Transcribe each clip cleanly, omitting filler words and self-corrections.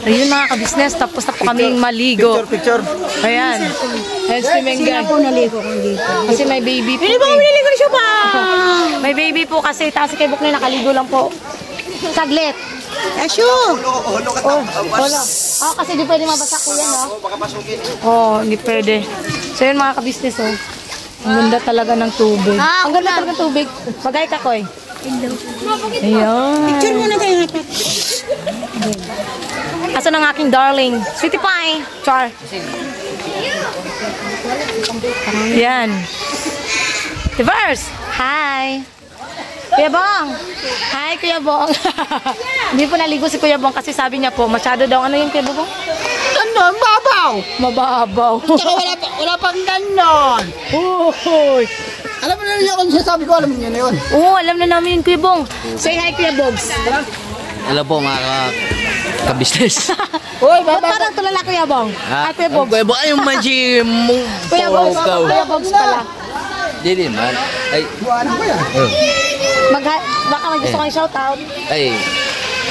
Ayun mga ka-business, tapos na po kaming maligo. Picture. Ayan. Ayan si Mengay. Sila po naligo ko dito. Kasi may baby po. Hindi ba naligo siya pa? May baby po kasi, tapos si Kebok na nakaligo lang po. Saglit. Asyo! Wala. Kasi di pwede mabasa ko yan, no? Hindi pwede. So yun mga ka-business, oh. Ang ganda talaga ng tubig. Ang ganda talaga ng tubig. Bagay ka, Koy. Ayun. Picture muna tayo hapat. Asa ng aking darling? Sweetie Pie. Char. Yan. Diverse. Hi. Kuya Bong. Hi, Kuya Bong. Hindi po naligo si Kuya Bong kasi sabi niya po, masyado daw. Ano yung Kuya Bong? Ano? Mababaw! Mababaw. Tsaka wala pang ganon. Uy. Alam mo na rin ako sabi ko, alam mo yun yun. Oo, alam na namin yung Kuya Bong. Say hi, Kuya Bogs. Hello po mga ka-business. Uy, Ba't parang tulala, Kuya Bong? Hi, Kuya Bogs. Kuya Bong, ay yung manji mong Kuya Bogs. Kuya Bogs pala. Hindi man. Ay. Buwanan ko yan. Baka may gusto kang shoutout. Ay.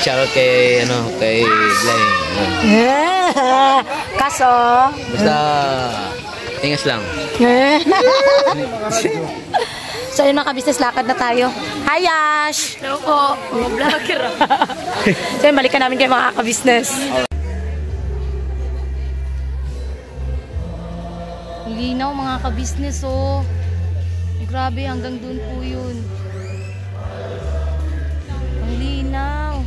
Shoutout kay, kay Blay. Kaso? Basta, ingas lang. So yun mga ka-business, lakad na tayo. Hi Ash! Hello po, mga vlogger. So yun, balikan namin kayo mga ka-business. Linaw mga ka-business, oh. Grabe, hanggang dun po yun. Ang linaw.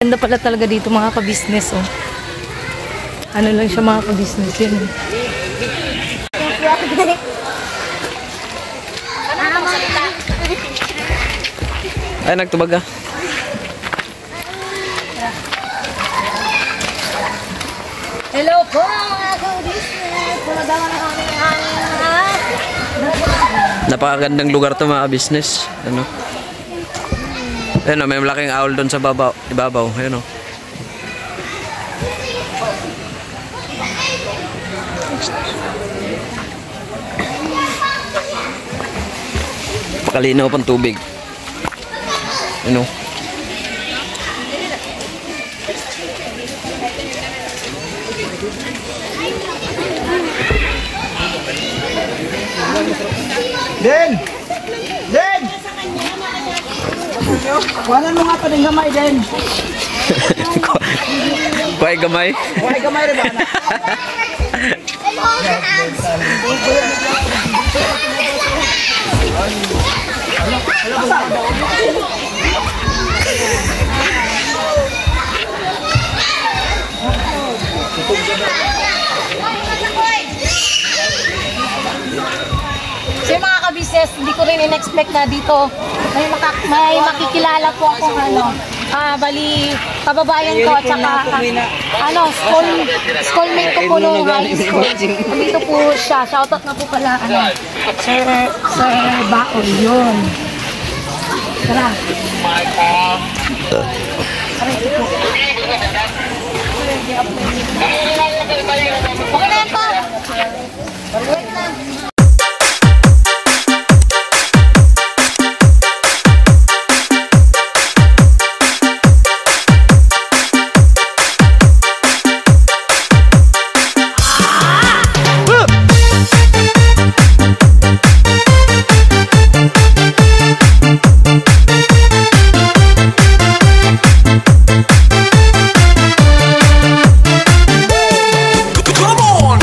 Ganda pala talaga dito mga ka-business, oh. Ano lang siya mga ka-business yun. Ay, nagtubag ka. Hello po mga ka-business! Pumadama na kami ng hangin. Napakagandang lugar to mga business. Ano? Ayun, may malaking owl doon sa ibabaw. Ayun, oh. Pakalinaw pang tubig. Ayun, oh. Den! Den! Wanan mo nga pa ng gamay, Den. Kuhay gamay. Kuhay gamay rin ba? So mga ka-business, hindi ko rin in-expect na dito may makikilala po ako bali kababayan ko at saka schoolmate ko po nung high school. Dito po siya, shoutout na po pala Sir Baon yun. Tara. Okay na yan po. Wait na. Come on!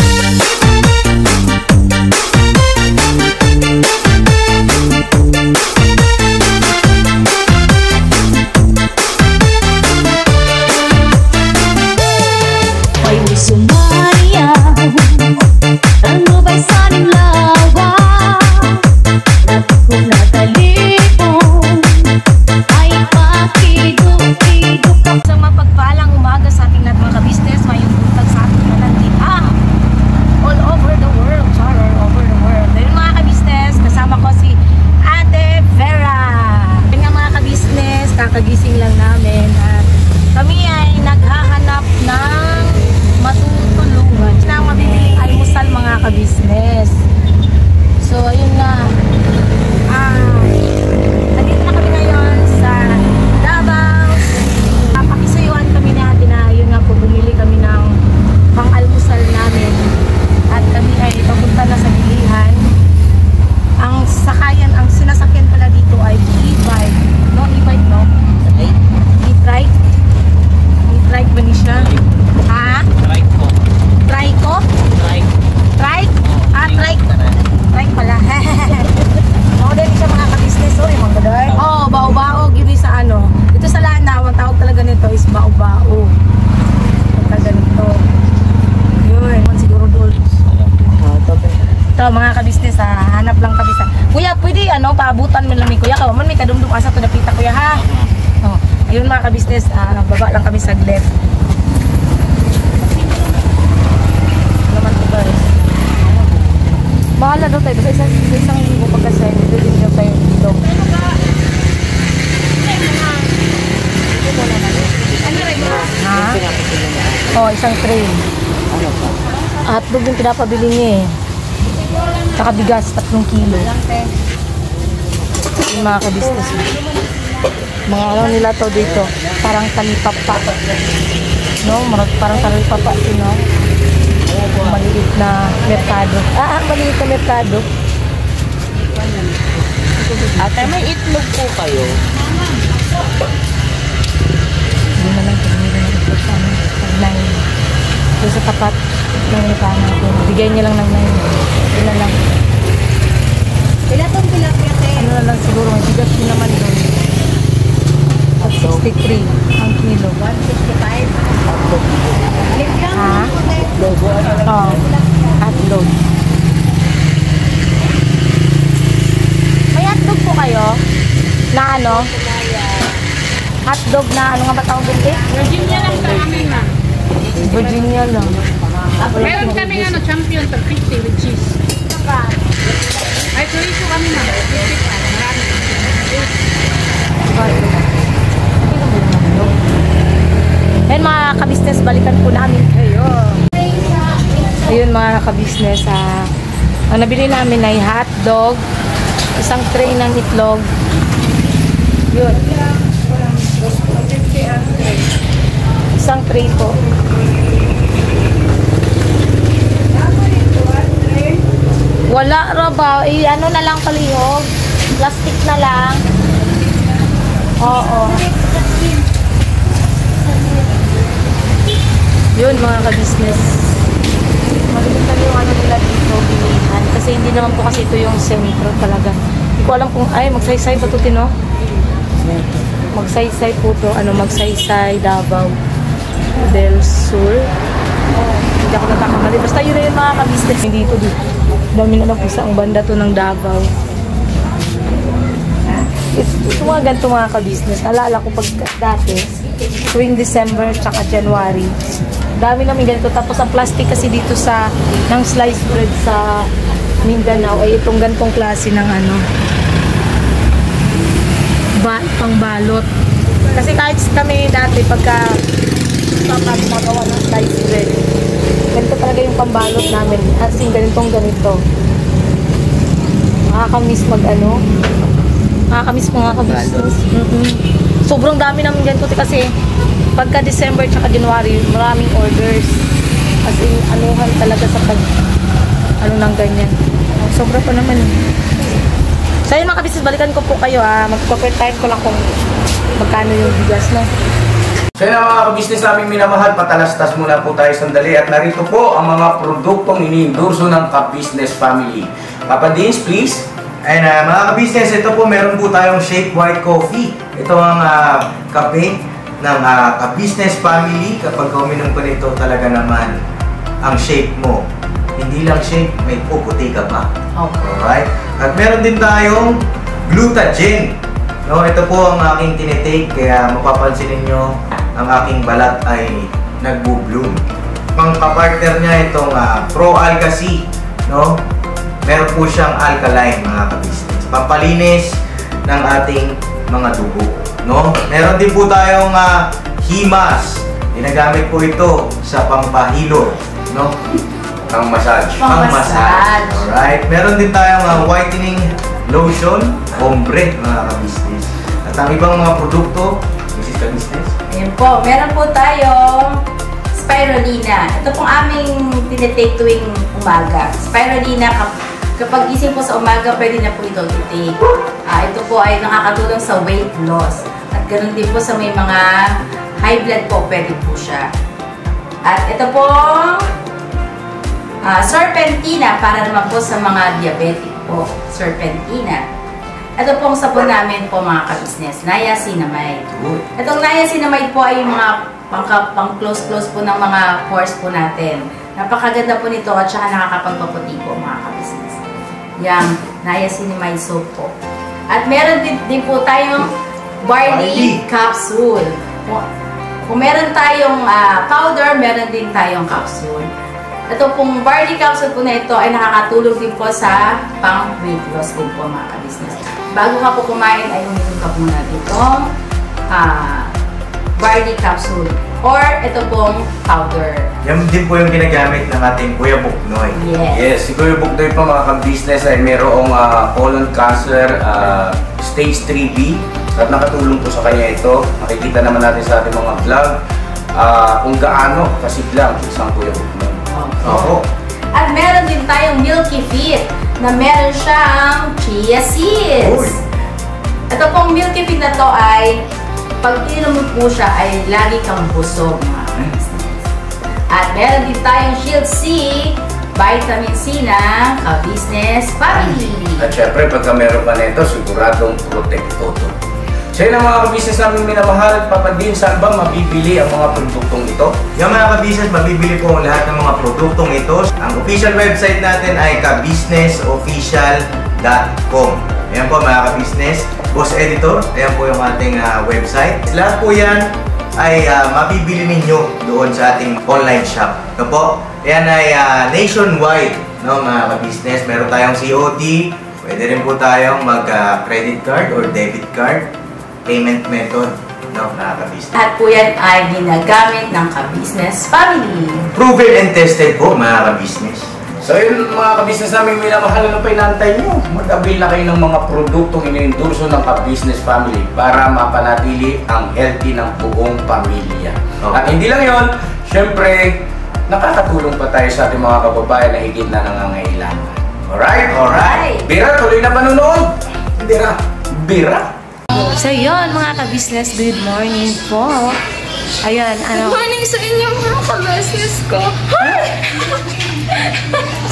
Hanap lang kami sa... Kuya, pwede paabutan mo lang ni Kuya. Kawaman may kadumdum asa to napita Kuya ha. Oh, ayun mga ka-business, baba lang kami saglit. Naman to guys. Bahala daw tayo. Basta isang linggo pagkasay. Dito din daw tayo dito. Ha? Oh, isang tray. Hotdog yung pinapabili niya eh. Saka bigas, 3 kilo. Yung mga ka-business. Mga nila to dito. Parang talipapa. No? Parang talipapa. No? Maliit na merkado. Maliit na merkado. Ate, may itlog po kayo. Hindi na lang. Hindi na lang ito sa amin. Doon sa tapat ng nikahan natin. Bigay niya lang ng 9. Hindi na lang. Ano na lang siguro. May bigas din naman doon. At 63 ang kilo. 165. Ha? Oo. Hotdog. May hotdog po kayo? Na ano? Hotdog na ano nga ba tawag din? Virginia lang sa amin, ma'am. Virginia lang. Meron kami champion sa 50 with cheese. Ay, chorizo kami, ma'am. Marami. Ayan mga ka-business, balikan po namin kayo. Ayun mga ka-business, ang nabili namin ay hotdog, isang tray ng itlog. Yun. Isang tray po. Wala raw. Ano na lang palihog. Plastic na lang. Oo. Yun mga ka-business. Malimutan yung ano nila dito, bilihan. Kasi hindi naman po kasi ito yung sentro talaga. Hindi ko alam kung, magsaysay ba ito, Tino? Magsaysay po ito. Magsaysay, Davao del Sur. Hindi ako natakamali. Basta yun na yung mga ka-business. Dito, dami na lang po sa ang banda to ng Davao. Ito mga ganito mga ka-business. Naalala ko pag dati, tuwing December tsaka January, dami namin ganito. Tapos ang plastic kasi dito ng sliced bread sa Mindanao ay itong ganitong klase ng pangbalot. Kasi kahit kami dati pagka gumagawa ng sliced bread, ganito talaga yung pambalot namin. As in ganito. Nakakamiss nakakamiss mga ka-business. Sobrang dami namin ganito kasi pagka December tsaka January, maraming orders. As in, anuhan talaga sa ng ganyan. Sobra pa naman. So yun mga ka-business, balikan ko po kayo mag-compare time ko lang kung magkano yung bigas na. So yun mga ka-business naming minamahal, patalastas muna po tayo sandali at narito po ang mga produktong iniendorso ng ka-business family. Papa Dins, please. And mga ka-business, ito po meron po tayong Shake White Coffee. Ito ang kape ng ka-business family. Kapag uminom ko nito talaga naman ang shake mo. Hindi lang shake, may puputi ka pa. Okay. Alright? At meron din tayong Glutagen. No, ito po ang aking tinitake, kaya mapapansin niyo ang aking balat ay nagbo-bloom. Pang-partner niya itong Pro Alka C, no? Meron po siyang alkaline mga ka-business. Pampalinis ng ating mga dugo, no? Meron din po tayong Himas. Ginagamit po ito sa pampahilo, no? Pang-massage. Pang-massage. Alright. Meron din tayong whitening lotion, ombre mga ka-business. At ang ibang mga produkto, Mrs. Ka-business. Ayan po, meron po tayong spirulina. Ito pong aming tinitake tuwing umaga. Spirulina, kapag gising po sa umaga, pwede na po ito i-take. Ito po ay nakakatulong sa weight loss. At ganoon din po sa may mga high blood po, pwede po siya. At ito pong serpentina, para naman po sa mga diabetic po. Serpentina. Ito pong sabon namin po mga ka-business, niacinamide. Itong niacinamide po ay yung mga pang-close po ng mga pores po natin. Napakaganda po nito at saka nakakapagpaputi po mga ka-business. yung niacinamide soap po. At meron din po tayong barley capsule. Kung meron tayong powder, meron din tayong capsule. Ito pong barley capsule po na ito ay nakakatulong din po sa pang-weight loss din po mga ka-business. Bago ka po kumain ay uminom ka muna itong barley capsule or ito pong powder. Yan din po yung ginagamit ng ating Kuya Buknoy. Yes. Si Kuya Buknoy po mga ka-business ay mayroong colon cancer stage 3B at nakatulong po sa kanya ito. Makikita naman natin sa ating mga vlog kung gaano kasiglang isang Kuya Buknoy. Oo. At meron din tayong Milky Fit na meron siyang chia seeds. Ito pong Milky Fit na to ay pag inom mo po siya ay lagi kang busog mga ka-business. At meron din tayong Shield C, vitamin C na ka-business family. At syempre pagka meron pa nito, siguradong protecto to. So yun ang mga ka-business namin minamahal at papadin, saan ba mabibili ang mga produktong ito? Yung mga ka-business, mabibili po ang lahat ng mga produktong ito. Ang official website natin ay kabusinessofficial.com. Ayan po mga ka-business, Boss Editor, ayan po yung ating website. Lahat po yan ay mabibili ninyo doon sa ating online shop. Ito po, ayan ay nationwide, no, mga ka-business. Meron tayong COD, pwede rin po tayong mag-credit card or debit card payment method, no, mga ka-business. At po yan ay ginagamit ng ka-business family. Proven and tested po mga ka-business. So yun mga ka-business namin minamahal, ano pa inaantay nyo? Mag-avail na kayo ng mga produktong iniendorso ng ka-business family para mapanatili ang healthy ng buong pamilya. Okay. At hindi lang yun, syempre, nakakatulong pa tayo sa ating mga kababayan na higit na nangangailangan. Alright? Alright. Bira, tuloy na panunood. Bira. Bira. So yun mga ka-business, good morning po. Ayan, ano. Good morning sa inyo mga ka-business ko.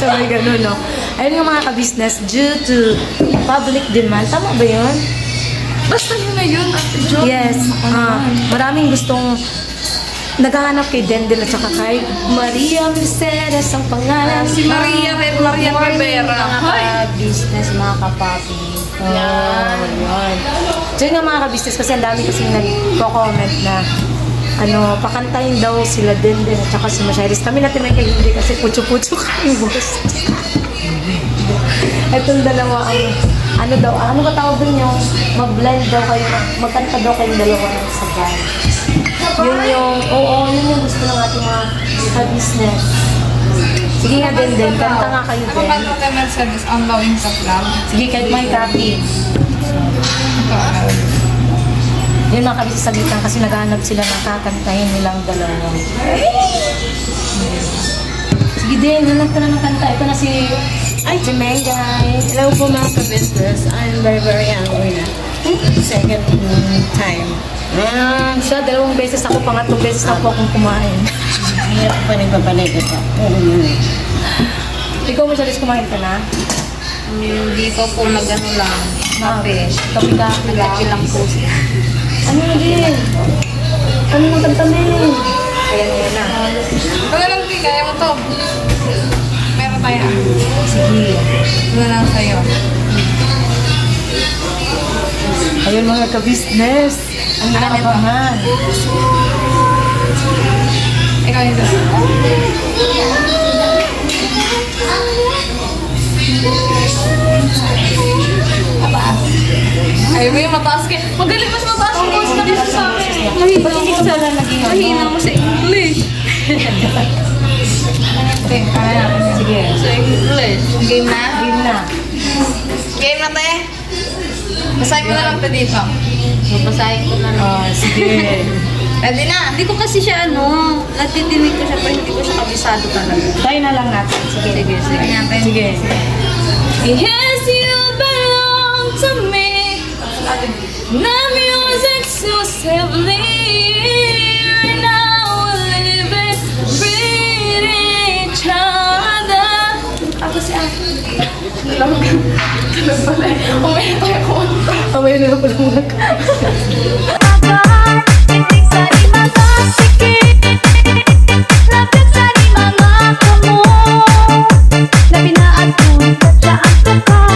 So may ganun, no? Ayun yung mga ka-business, due to public demand. Tama ba yun? Basta yun na yun, Ate Jo. Yes. Maraming gustong naghahanap kay Dendel at saka kay Maria Mercedes ang pangalan. Si Maria Rivera. Mga ka-business, mga kapapi. Yan. So yun nga mga ka-business, kasi ang dami kasing nagko-comment na pakantayin daw sila Dendel at saka si Mercedes. Kami natin may hindi kasi putyo-putyo kami, boss. Itong dalawa ang ano ka tawag dun yung mag-blend daw kayo, magkanta daw kayong dalawa ng sabay. Yun yung gusto ng ating mga ka-business. Sige nga, Dendel, kanta nga kayo, Ako ba ito naman sa ongoing sa vlog? Sige, kahit may copy. Yun mga kabisa sa gitang kasi naghahanap sila ng kakantahin nilang dalawa. Sige din, hanap ka na ng kanta. Ito na si Mengay. Hello po mga ka-business. I'm very angry na. Second time. Siya, 2 beses ako, pangatlong beses na po akong kumain. Hirap pa rin papalik ito. Ikaw mo siya kumain ka na? Hindi ko po nag-ano lang. Kape. Kape lang. lang po siya. Ano yun? Ano yung tantamin? Ayan na. Wala lang din, kaya mo to. Meron tayo. Sige. Wala lang sa'yo. Ayun mga ka-business. Ang nakabangan. Ikaw yung dito. Ay, may mataas ka. Magaling mas mataas yung boss na dito sa akin. Mahina mo sa English. Sige. Sa English. Game na? Game na. Game na, te. Basahin mo na lang pa dito. Babasahin ko na lang. Sige. Pwede na. Hindi ko kasi siya, natidinig ko siya, pero hindi ko siya kabisado talaga. Tayo na lang natin. Sige. Sige. Sige. Yes, you belong to me. Love yours exclusively. Right now we're living, breathe each other. Ako si Ate. Tulog pala. Umayin tayo ko. Umayin na pala mga Na pinaatun sa ang tukar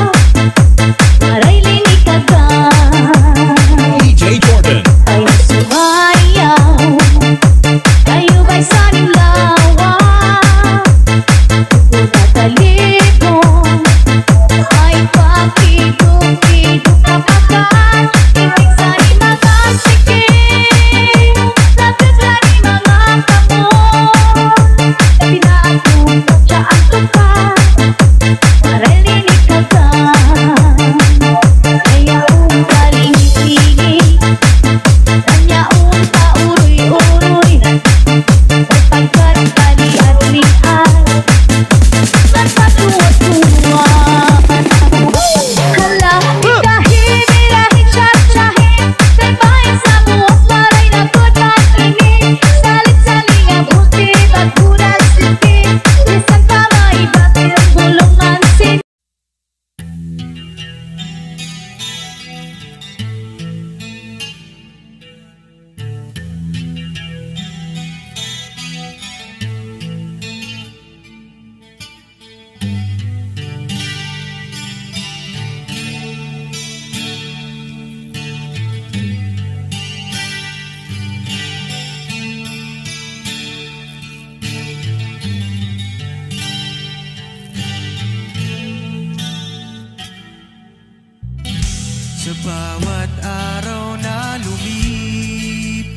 Sa bawat araw na lumipas,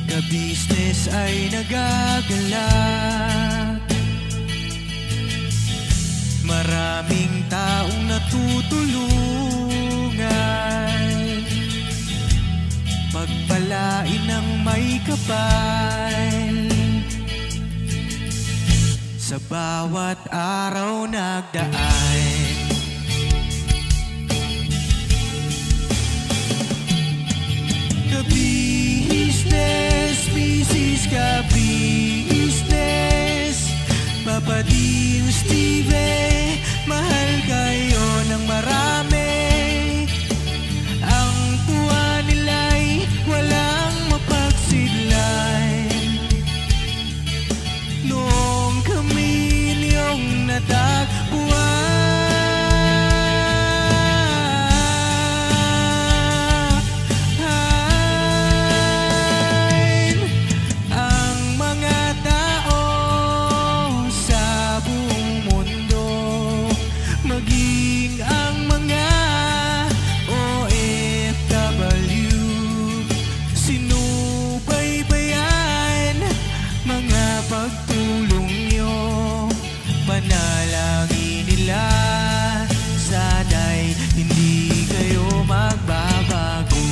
ka-business ay nagagalak. Maraming taong natutulungan, pagpalain ng may kapal. Sa bawat araw nagdaan, ka-business, business ka-business, Papa Din, Steve, mahal kayo ng marami. Ang tuwa nila'y walang mapagsidlan. Noong kami niyong natagpuan, panalangin nila, sana'y hindi kayo magbabago.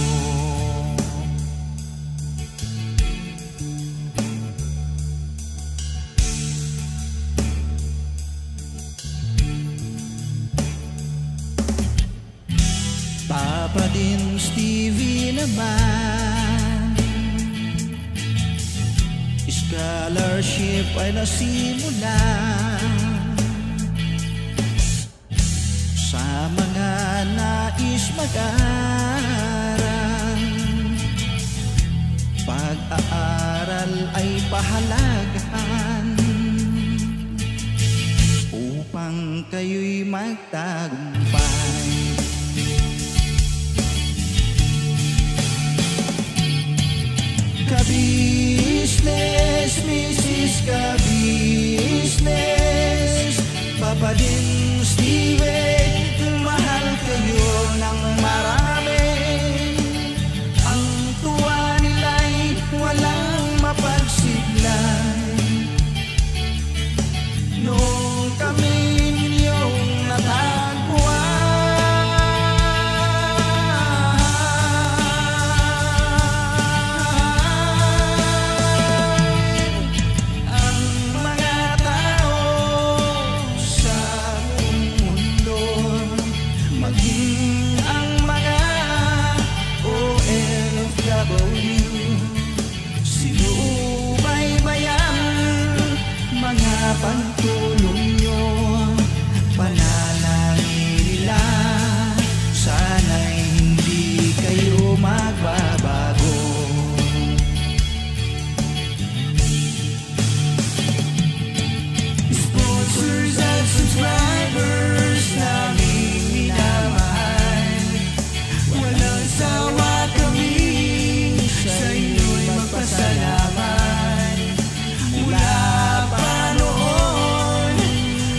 Papa Din, Stevie naman, scholarship ay nasimulan. Sa mga nais mag-aral, pag-aaral ay pahalagahan upang kayo'y magtagumpay. Ka-business, Mrs. Ka-business, Papa Din, Steve, mahal kayo ng marami. Ang tuwa nila'y walang mapagsiglan. Noong kami ninyong natagpuan, pagtulong nyo, panalangin nila, sana'y hindi kayo magbabago. Sponsors at subscribers naming minamahal, walang sawa kami sa inyo'y magpasalamat. Mula pa noon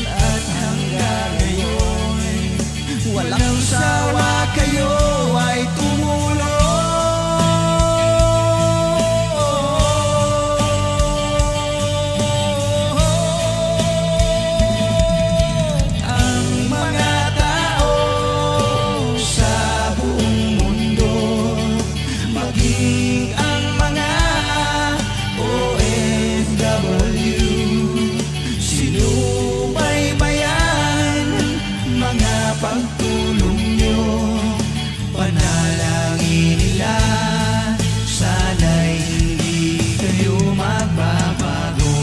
at hanggang ngayon, walang sawa kayo ay tumulong. Ang mga tao sa buong mundo, maging ang mga OFW, sinubaybayan mga pagtulong nyo, panalangin nila, sana'y hindi kayo magbabago.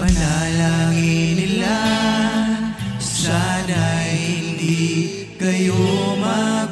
Panalangin nila, sana'y hindi kayo magbabago.